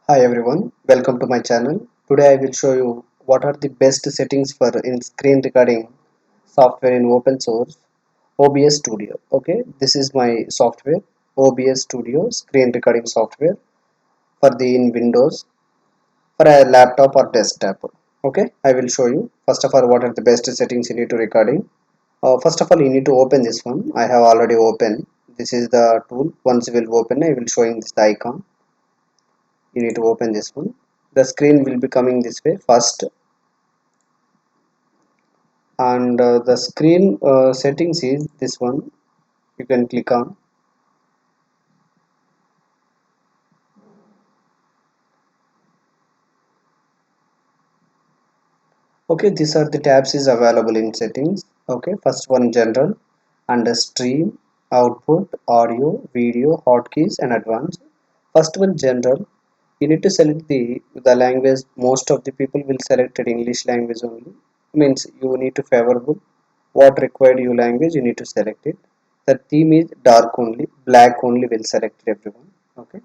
Hi everyone, welcome to my channel. Today I will show you what are the best settings for in screen recording software in open source OBS Studio. Okay, this is my software OBS Studio screen recording software for the in Windows for a laptop or desktop. Okay, I will show you first of all what are the best settings you need to recording. First of all you need to open this one. I have already opened. This is the tool. Once you will open I will showing this the icon. You need to open this one. The screen will be coming this way first, and the screen settings is this one. You can click on. Okay, these are the tabs is available in settings. Okay, first one general, under stream, output, audio, video, hotkeys and advanced. First one general. You need to select the language. Most of the people will select it English language only. Means you need to favorable what required you language you need to select it. The theme is dark only, black only will select everyone. Okay,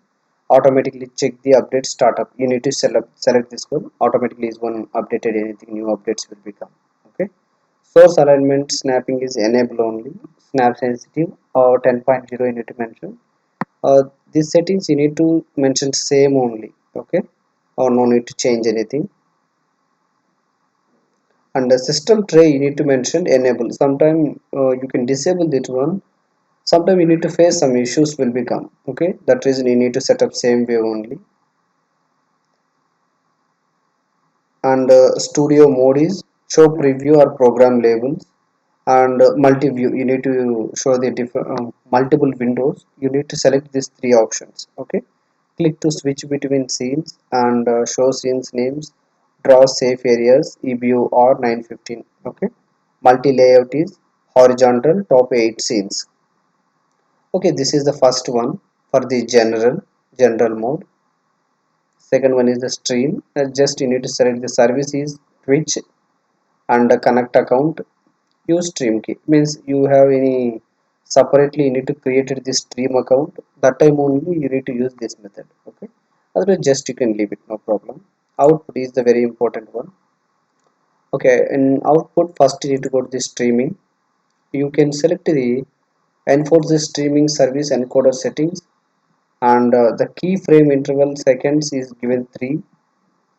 automatically check the update startup. You need to select this one. Automatically is one updated, anything new updates will become. Okay, source alignment snapping is enable only, snap sensitive or 10.0 you need to mention. These settings you need to mention same only. Okay, or no need to change anything. And the system tray you need to mention enable. Sometime you can disable this one. Sometime you need to face some issues will become. Okay, that reason you need to set up same way only. And studio mode is show preview or program labels. And multi-view you need to show the different multiple windows. You need to select these three options. Okay, click to switch between scenes and show scenes names, draw safe areas, EBU or 915. Okay, multi layout is horizontal top 8 scenes. Okay, this is the first one for the general mode. Second one is the stream. Just you need to select the service is Twitch and connect account. Use stream key means you have any separately you need to create this stream account. That time only you need to use this method. Okay, otherwise just you can leave it, no problem. Output is the very important one. Okay, in output first you need to go to the streaming. You can select the enforce the streaming service encoder settings. And the keyframe interval seconds is given 3.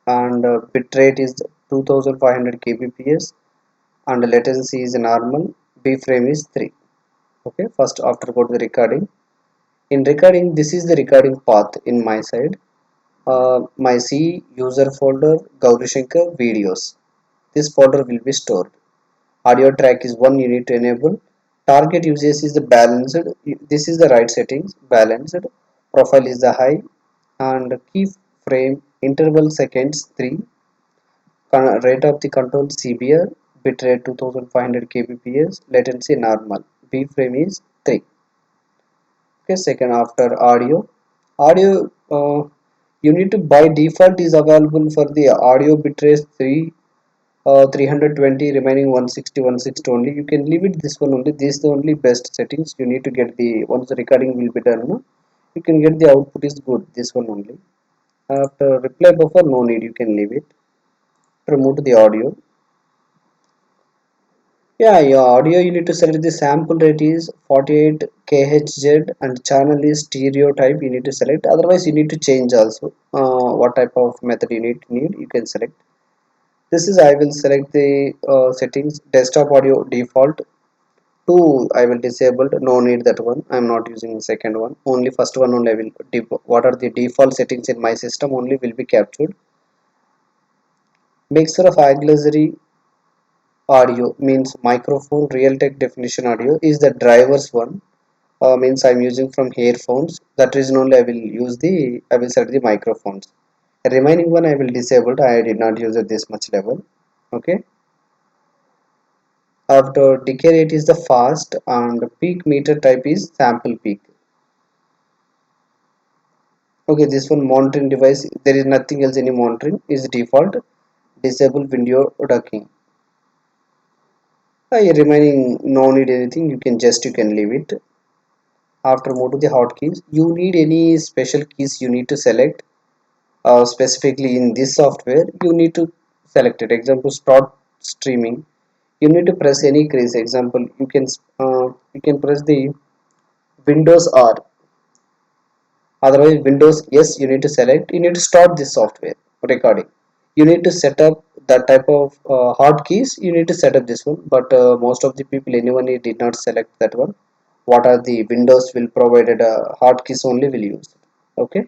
And bitrate is 2500 kbps. And latency is normal. B frame is 3. Okay, first after go to the recording. In recording, this is the recording path in my side. My C user folder Gauri Shankar videos. This folder will be stored. Audio track is one you need to enable. Target uses is the balanced. This is the right settings, balanced. Profile is the high. And keyframe interval seconds 3. Rate of the control CBR, bitrate 2500 kbps, latency normal. B frame is 3. Okay, second after audio you need to by default is available for the audio bitrate 3, 320, remaining 160 160 only. You can leave it this one only. This is the only best settings. You need to get the once the recording will be done, no? You can get the output is good, this one only. After reply buffer, no need, you can leave it. Remove the audio. Yeah, your audio you need to select the sample rate is 48 kHz and channel is stereo type you need to select. Otherwise you need to change also. What type of method you need you can select. This is I will select the settings desktop audio default. 2 I will disable, no need that one. I am not using the second one. Only first one only I will what are the default settings in my system only will be captured. Mixer of auxiliary audio means microphone Realtek definition audio is the drivers one. Means I'm using from earphones. That reason only I will set the microphones. The remaining one I will disable. I did not use at this much level. Okay. After decay rate is the fast and peak meter type is sample peak. Okay, this one monitoring device. There is nothing else any monitoring is default. Disable window ducking. Remaining no need anything. You can leave it. After move to the hotkeys, you need any special keys you need to select. specifically in this software, you need to select it. Example, start streaming. You need to press any keys. Example, you can press the Windows R. Otherwise, Windows yes, you need to select. You need to start this software recording. You need to set up that type of hotkeys. You need to set up this one, but most of the people, anyone did not select that one. What are the Windows will provided hotkeys only will use it. Okay,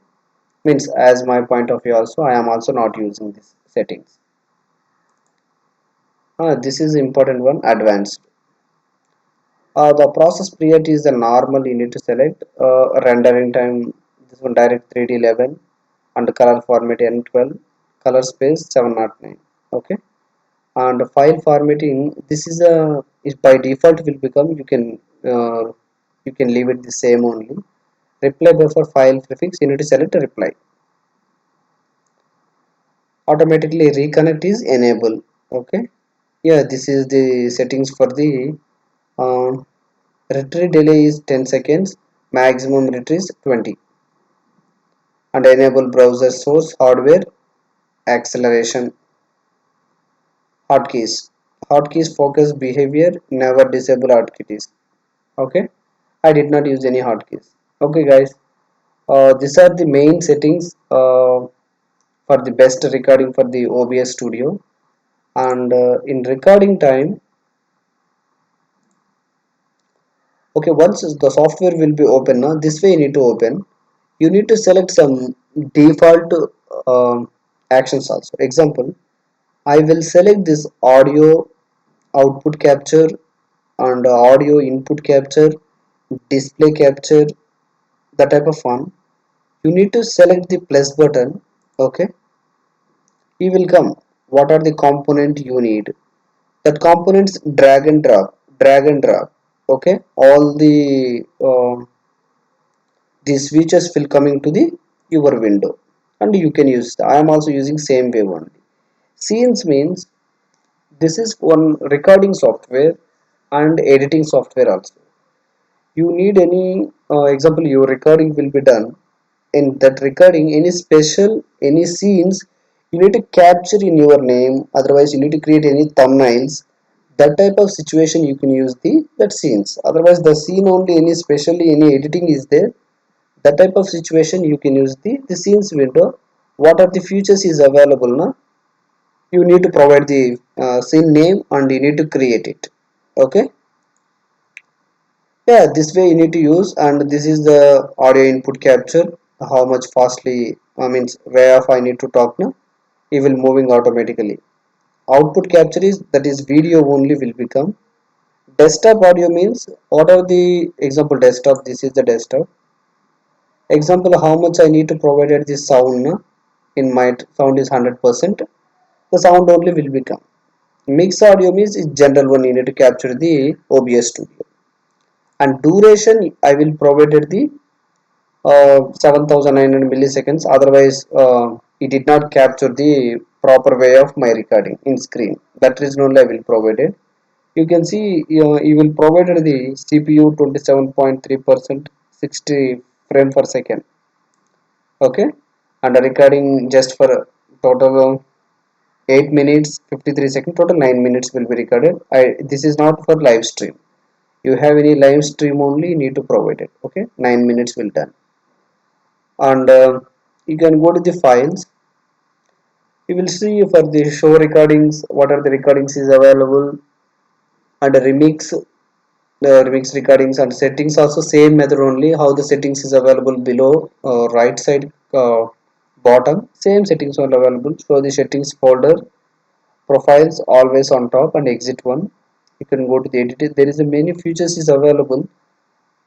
means as my point of view also, I am also not using this settings. This is important one, advanced. The process period is the normal. You need to select rendering time. This one direct 3D 11 and color format N12, color space 709. Okay, and file formatting. This is a is by default will become. You can leave it the same only. Reply buffer file prefix. You need to select a reply. Automatically reconnect is enable. Okay, yeah, this is the settings for the um, retrieve delay is 10 seconds, maximum retrieve is 20, and enable browser source hardware acceleration. Hotkeys. Hotkeys focus behavior, never disable hotkeys. Okay, I did not use any hotkeys. Okay guys, these are the main settings for the best recording for the OBS studio. And in recording time, okay, once the software will be open now, this way you need to open. You need to select some default um actions also. Example, I will select this audio output capture and audio input capture, display capture, the type of one. You need to select the plus button. Okay, you will come what are the component you need. That components drag and drop. Okay, all the these features will coming to the your window, and you can use. I am also using same way only. Scenes means this is one recording software and editing software also. You need any example, your recording will be done. In that recording, any special, any scenes, you need to capture in your name. Otherwise, you need to create any thumbnails. That type of situation you can use the that scenes. Otherwise, the scene only, any specially any editing is there. That type of situation you can use the scenes window. What are the features is available now? You need to provide the scene name and you need to create it. Okay, yeah, this way you need to use. And this is the audio input capture. How much fastly, I mean way of I need to talk now, it will moving automatically. Output capture is that is video only will become. Desktop audio means what are the example desktop. This is the desktop example. How much I need to provide at this sound na? In my sound is 100%. The sound only will become. Mix audio means is general one. You need to capture the OBS studio. And duration I will provide at the 7900 milliseconds. Otherwise, it did not capture the proper way of my recording in screen. That reason only I will provide it. You can see you will provide the CPU 27.3%, 60 frame per second. Okay, and the recording just for total 8 minutes 53 seconds. Total 9 minutes will be recorded. This is not for live stream. You have any live stream only, you need to provide it. Okay, 9 minutes will done. And you can go to the files. You will see for the show recordings what are the recordings is available, and a remix, the remix recordings and settings also same method only. How the settings is available below, right side, bottom, same settings are available. So the settings folder, profiles always on top, and exit one. You can go to the editor. There is a many features is available,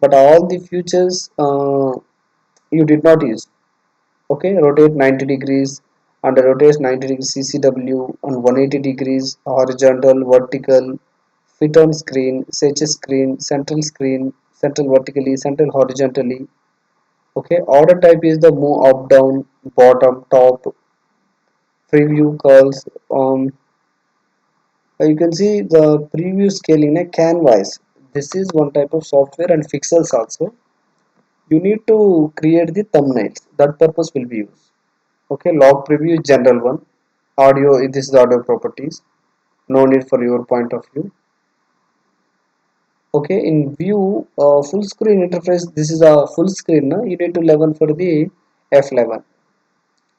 but all the features you did not use. Okay, rotate 90 degrees, and rotate 90 degrees CCW, and 180 degrees horizontal vertical, fit on screen, set screen, central vertically, central horizontally. Okay, order type is the move up, down, bottom, top, preview calls. You can see the preview scaling a canvas. This is one type of software, and pixels also. You need to create the thumbnails. That purpose will be used. Okay, log preview is general one. Audio, this is the audio properties. No need for your point of view. Okay, in view full screen interface, this is a full screen. No? You need to 11 for the F11.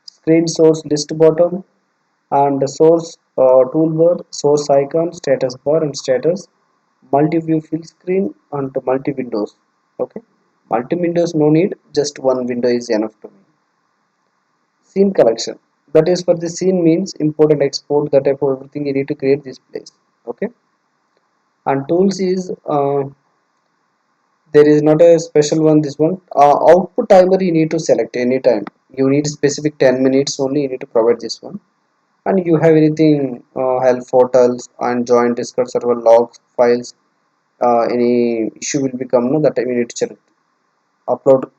Screen source list bottom and the source toolbar, source icon, status bar and status, multi-view full screen and multi-windows. Okay, multi-windows no need, just one window is enough to me. Scene collection, that is for the scene means import and export, that type of everything you need to create this place. Okay, and tools is there is not a special one, this one output timer you need to select anytime, you need specific 10 minutes only, you need to provide this one. And you have anything help portals and join discord server logs files, any issue will become, no, that time you need to check. Upload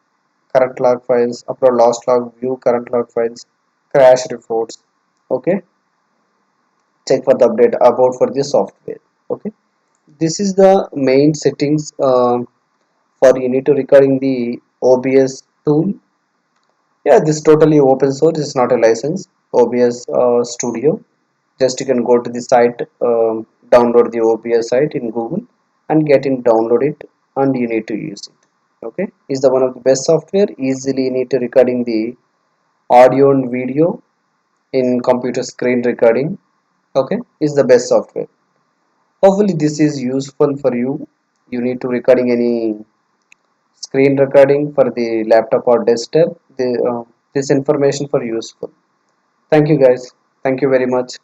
current log files, upload last log, view current log files, crash reports. Okay, check for the update about for the software. Okay, this is the main settings for you need to recording the OBS tool. Yeah, this totally open source, it's not a license. OBS studio, just you can go to the site, download the OBS site in Google and get in, download it, and you need to use it. Okay, is the one of the best software, easily you need to recording the audio and video in computer screen recording. Okay, is the best software. Hopefully this is useful for you. You need to recording any screen recording for the laptop or desktop, this information for useful. Thank you guys, thank you very much.